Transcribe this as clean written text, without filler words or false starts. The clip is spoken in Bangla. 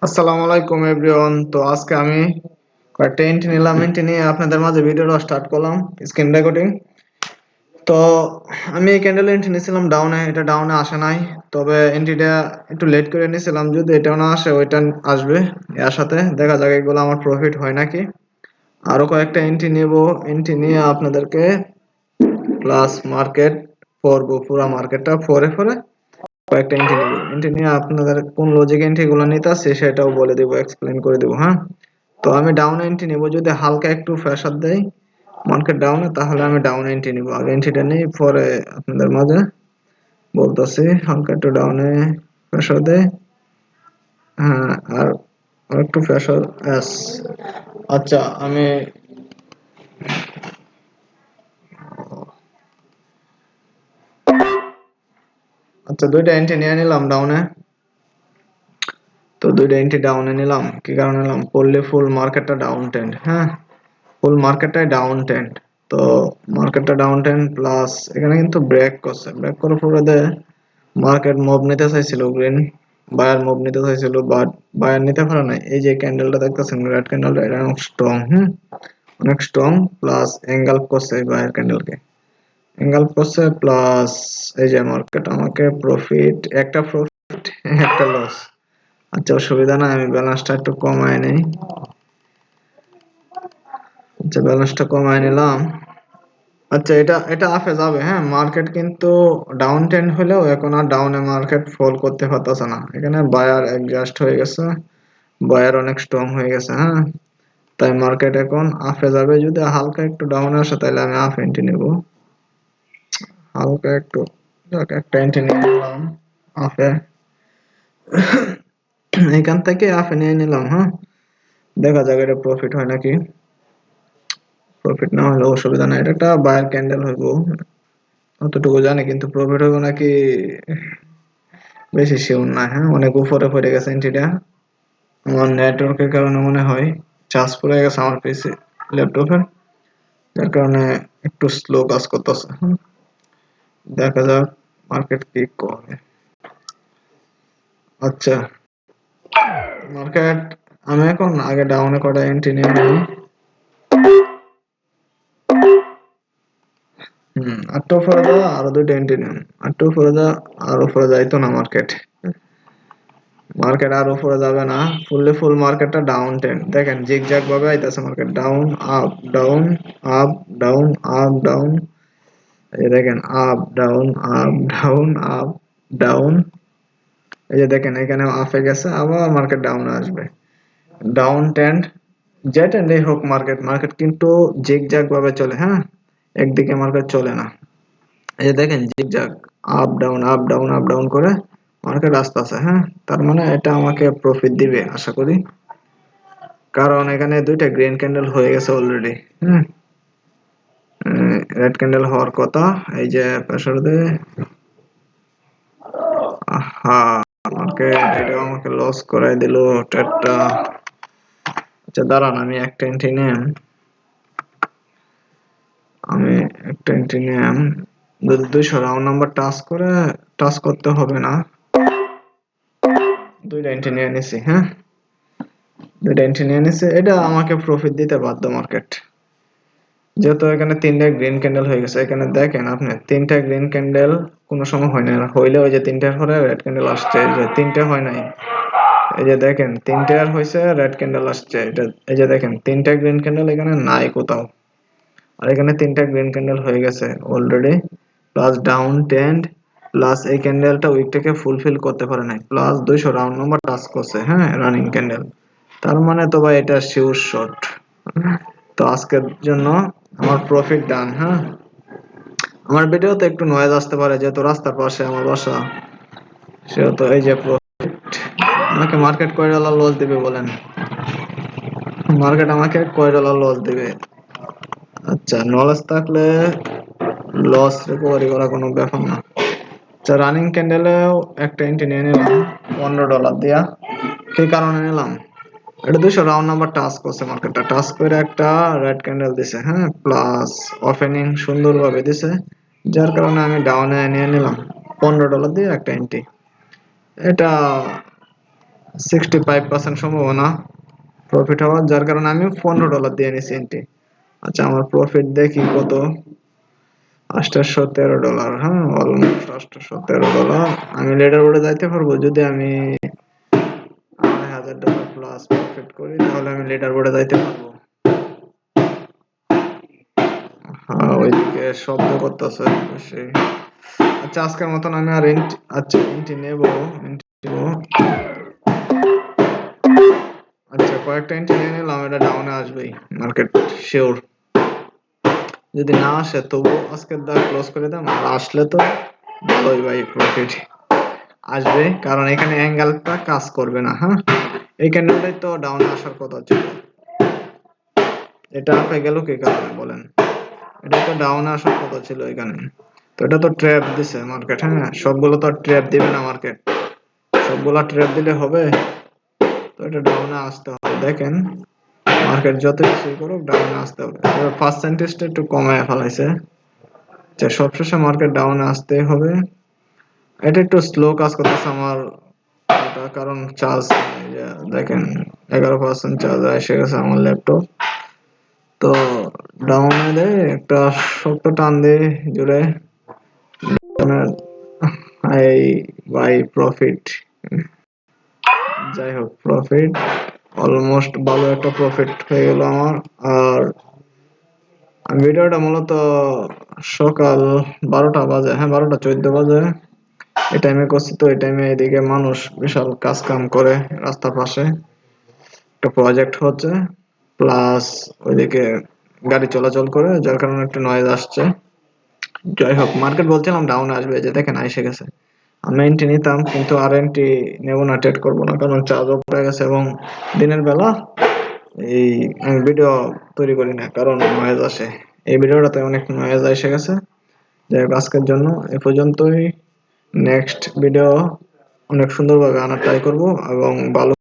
আসসালামু আলাইকুম এভরিওয়ান। তো আজকে আমি কয়েকটা এন্ট্রি নিলাম, এন্ট্রি নিয়ে আপনাদের মাঝে ভিডিওটা স্টার্ট করলাম স্ক্রিন রেকর্ডিং। তো আমি এই ক্যান্ডেল এন্ট্রি নিয়েছিলাম ডাউনে, এটা ডাউনে আসে নাই। তবে এন্ট্রিটা একটু লেট করে নিয়েছিলাম, যদি এটাও না আসে ওইটা আসবে। এর সাথে দেখা যাক এগুলো আমার প্রফিট হয় নাকি। আরো কয়েকটা এন্ট্রি নেব, এন্ট্রি নিয়ে আপনাদেরকে প্লাস মার্কেট পড়বো, পুরো মার্কেটটা ফোরে ফোরে কয়েকটা এন্ট্রি নিব। এন্ট্রি নিয়ে আপনাদের কোন লজিক এন্ট্রি গুলো নিতে আছে সেটাও বলে দেবো, এক্সপ্লেন করে দেবো। হ্যাঁ, তো আমি ডাউন এন্ট্রি নিব, যদি হালকা একটু প্রেসার দেয় মার্কেট ডাউনে তাহলে আমি ডাউন এন্ট্রি নিব। আগে এন্ট্রিটা নেই, পরে আপনাদের মাঝে বলতেছি। হালকা একটু ডাউনে প্রেসার দেয়, হ্যাঁ, আর একটু প্রেসার এস। আচ্ছা আমি দুইটা এন্ট্রি নিয়ে নিলাম ডাউনে। তো দুইটা এন্ট্রি ডাউনে নিলাম, কি কারণে নিলাম? পড়লে ফুল মার্কেটটা ডাউন ট্রেন্ড। হ্যাঁ, ফুল মার্কেটটাই ডাউন ট্রেন্ড। তো মার্কেটটা ডাউন ট্রেন্ড প্লাস এখানে কিন্তু ব্রেক করছে, ব্রেক করার পরে মার্কেট মুভ নিতে চাইছিল, গ্রিন বায়ার মুভ নিতে চাইছিল, বাট বায়ার নিতে পারে নাই। এই যে ক্যান্ডেলটা দেখতেছেন রেড ক্যান্ডেলটা, এটা অনেক স্ট্রং। অনেক স্ট্রং, প্লাস এঙ্গেলফ করছে এই বায়ার ক্যান্ডেলকে, এঙ্গেলফ করছে প্লাস এই যে মার্কেট আমাকে প্রফিট, একটা প্রফিট একটা লস। আচ্ছা অসুবিধা নাই, আমি ব্যালেন্সটা একটু কমায় নেই। আচ্ছা ব্যালেন্সটা কমায় নিলাম। আচ্ছা এটা এটা আপে যাবে। হ্যাঁ, মার্কেট কিন্তু ডাউন ট্রেন্ড হলেও এখন আর ডাউনে মার্কেট ফল করতে পারতেছে না, এখানে বায়ার অ্যাডজাস্ট হয়ে গেছে, বায়ার অনেক স্ট্রং হয়ে গেছে। হ্যাঁ, তাই মার্কেট এখন আপে যাবে। যদি হালকা একটু ডাউনে আসে তাহলে আমি আপ এন্ট্রি নেব, হালকা একটু। যাক, একটা এন্ট্রি নিয়ে নিলাম আপে, এখান থেকে আপে নিয়ে নিলাম। হ্যাঁ, দেখা যাক এটা প্রফিট হয় নাকি। প্রফিট না হলে অসুবিধা নাই, এটা একটা বায়ার ক্যান্ডেল হইব অতটুকু জানি, কিন্তু প্রফিট হইব নাকি বেশি শিওর না। হ্যাঁ, অনেক উপরে পড়ে গেছে এন্ট্রিটা, আমার নেটওয়ার্কের কারণে মনে হয় চার্জ পড়ে গেছে আমার পিসি ল্যাপটপের, যার কারণে একটু স্লো কাজ করতেছে। দেখা যাক মার্কেট কি করে। আচ্ছা মার্কেট, আমি এখন আগে ডাউনে কটা এন্ট্রি নিয়ে নিই। আটটা উপরে যা, আরো দুইটা এন্ট্রি নিন। আটটা উপরে যা, আর উপরে যাইতো না মার্কেট, মার্কেট আর উপরে যাবে না। ফুল মার্কেটটা ডাউন ট্রেন্ড, দেখেন জিগজ্যাগ ভাবে আইতাছে market, down up down up down up down. এই যে দেখেন up down up down up down. এই যে দেখেন এখানে আপে গেছে, আবার মার্কেট ডাউনে আসবে। ডাউন ট্রেন্ড, যে ট্রেন্ডেই হোক মার্কেট, মার্কেট কিন্তু জিগজ্যাগ ভাবে চলে। হ্যাঁ, একদিকে মার্কেট চলে না। এই যে দেখেন zigzag, up down up down up down করে মার্কেট আসতেছে। হ্যাঁ, তার মানে এটা আমাকে প্রফিট দিবে আশা করি, কারণ এখানে দুইটা গ্রিন ক্যান্ডেল হয়ে গেছে অলরেডি। হুম, রেড ক্যান্ডেল হওয়ার কথা। এই যে প্রেসার দেয়, আহা, আমাকে এটা আমাকে লস করাই দিল ট্রেডটা। আচ্ছা দাঁড়ান, আমি একটা এন্ট্রি নেম, আমি একটা এন্ট্রি নেম। যদি 200 রাউন্ড নাম্বার টাচ করে, টাচ করতে হবে না। দুইটা এন্ট্রি নিয়ে নিছি। হ্যাঁ, দুইটা এন্ট্রি নিয়ে নিছি, এটা আমাকে প্রফিট দিতে বাধ্য মার্কেট, যেহেতু এখানে তিনটা গ্রিন ক্যান্ডেল হয়ে গেছে। এখানে দেখেন আপনি তিনটা গ্রিন ক্যান্ডেল কোনো সময় হয় না, হইলে ওই যে তিনটার পরে রেড ক্যান্ডেল আসছে, এই যে তিনটা হয় নাই। এই যে দেখেন তিনটার হয়েছে, রেড ক্যান্ডেল আসছে, এটা এই যে দেখেন তিনটা গ্রিন ক্যান্ডেল এখানে নাই কোথাও, আর এখানে তিনটা গ্রিন ক্যান্ডেল হয়ে গেছে already, plus down trend, plus এই ক্যান্ডেলটা উইকটাকে ফুলফিল করতে পারে নাই, প্লাস 200 রাউন্ড নাম্বার টাচ করছে। হ্যাঁ, রানিং ক্যান্ডেল, তার মানে তো ভাই এটা শিওর শর্ট। তো আজকের জন্য আমার প্রফিট ডান। হ্যাঁ, আমার ভিডিওতে একটু নয়েজ আসতে পারে, যেহেতু রাস্তার পাশে আমার বাসা, সেহেতু এই যে আমাকে মার্কেট কয় ডলার লস দিবে বলেন? মার্কেট আমাকে কয় ডলার লস দিবে? আচ্ছা নলেজ থাকলে লস রিকভারি করা কোনো ব্যাপার না। আচ্ছা রানিং ক্যান্ডেলেও একটা এন্ট্রি নিয়ে নিলাম $15 দিয়া। কি কারণে নিলাম? এটা 200 রাউন্ড নাম্বার টাচ করছে, মার্কেটটা টাচ করে একটা রেড ক্যান্ডেল দিছে। হ্যাঁ, প্লাস ওপেনিং সুন্দরভাবে দিছে, যার কারণে আমি ডাউনে নিয়ে নিলাম $15 দিয়ে একটা এন্ট্রি। এটা 65% সম্ভাবনা প্রফিট হওয়ার, যার কারণে আমি $15 দিয়ে নিছি এন্ট্রি। আচ্ছা আমার প্রফিট দেখি কত, $813। হ্যাঁ, অলমোস্ট $813। আমি লেডার বোর্ডে যাইতে পারবো যদি আমি $1000 প্লাস প্রফিট করি, তাহলে আমি লিডার বোর্ডে যাইতে পারবো। হ্যাঁ, ওইদিকে শব্দ করতেছে বেশি। আচ্ছা আজকের মতন আমি আর এন্ট্রি নেব। আচ্ছা কয়েকটা এন্ট্রি নিয়ে নিলাম, এটা ডাউনে আসবেই মার্কেট শিওর। যদি না আসে তবু আজকের দা ক্লোজ করে দাম, আর আসলে তো ভালোই ভাই, প্রফিট আসবে, কারণ এখানে অ্যাঙ্গেলটা কাজ করবে না। হ্যাঁ, এই ক্যান্ডেলটাই তো ডাউনে আসার কথা ছিল, এটা আপে গেল কি কারণে বলেন? এটা তো ডাউনে আসার কথা ছিল এখানে, তো এটা তো ট্র্যাপ দিছে মার্কেট। হ্যাঁ, সবগুলো তো ট্র্যাপ দিবে না মার্কেট, সবগুলা ট্র্যাপ দিলে হবে? তো এটা ডাউনে আসতে হবে। দেখেন মার্কেট যত কিছুই করুক ডাউনে আসতে হবে। এবার পার্সেন্টেজটা একটু কমায় ফেলাইছে, যে সবশেষে মার্কেট ডাউনে আসতেই হবে। এটা একটু স্লো কাজ করতেছে আমার এটা, কারণ চার্জ দেখেন 11% চার্জ এসে গেছে আমার ল্যাপটপ। তো ডাউনে দেয় একটা শক্ত টান দিয়ে জুড়ে হাই বাই প্রফিট। যাই হোক, প্রফিট অলমোস্ট ভালো একটা প্রফিট হয়ে গেল আমার। আর ভিডিওটা মূলত সকাল 12টা বাজে, হ্যাঁ 12টা 14 বাজে এই টাইমে করছি। তো এই টাইমে এদিকে মানুষ বিশাল কাজ কাম করে, রাস্তার পাশে একটা প্রজেক্ট হচ্ছে, প্লাস ওইদিকে গাড়ি চলাচল করে, যার কারণে একটু নয়েজ আসছে। যাই হোক, মার্কেট বলছিলাম ডাউন আসবে, যে দেখেন এসে গেছে। আমি এন্ট্রি নিতাম, কিন্তু আর এন্ট্রি নেবো না, ট্রেড করবো না, কারণ চার্জও পড়ে গেছে এবং দিনের বেলা এই আমি ভিডিও তৈরি করি না, কারণ নয়েজ আসে। এই ভিডিওটাতে অনেক নয়েজ এসে গেছে। যাই হোক, আজকের জন্য এ পর্যন্তই। নেক্সট ভিডিও অনেক সুন্দরভাবে আনার ট্রাই করবো এবং ভালো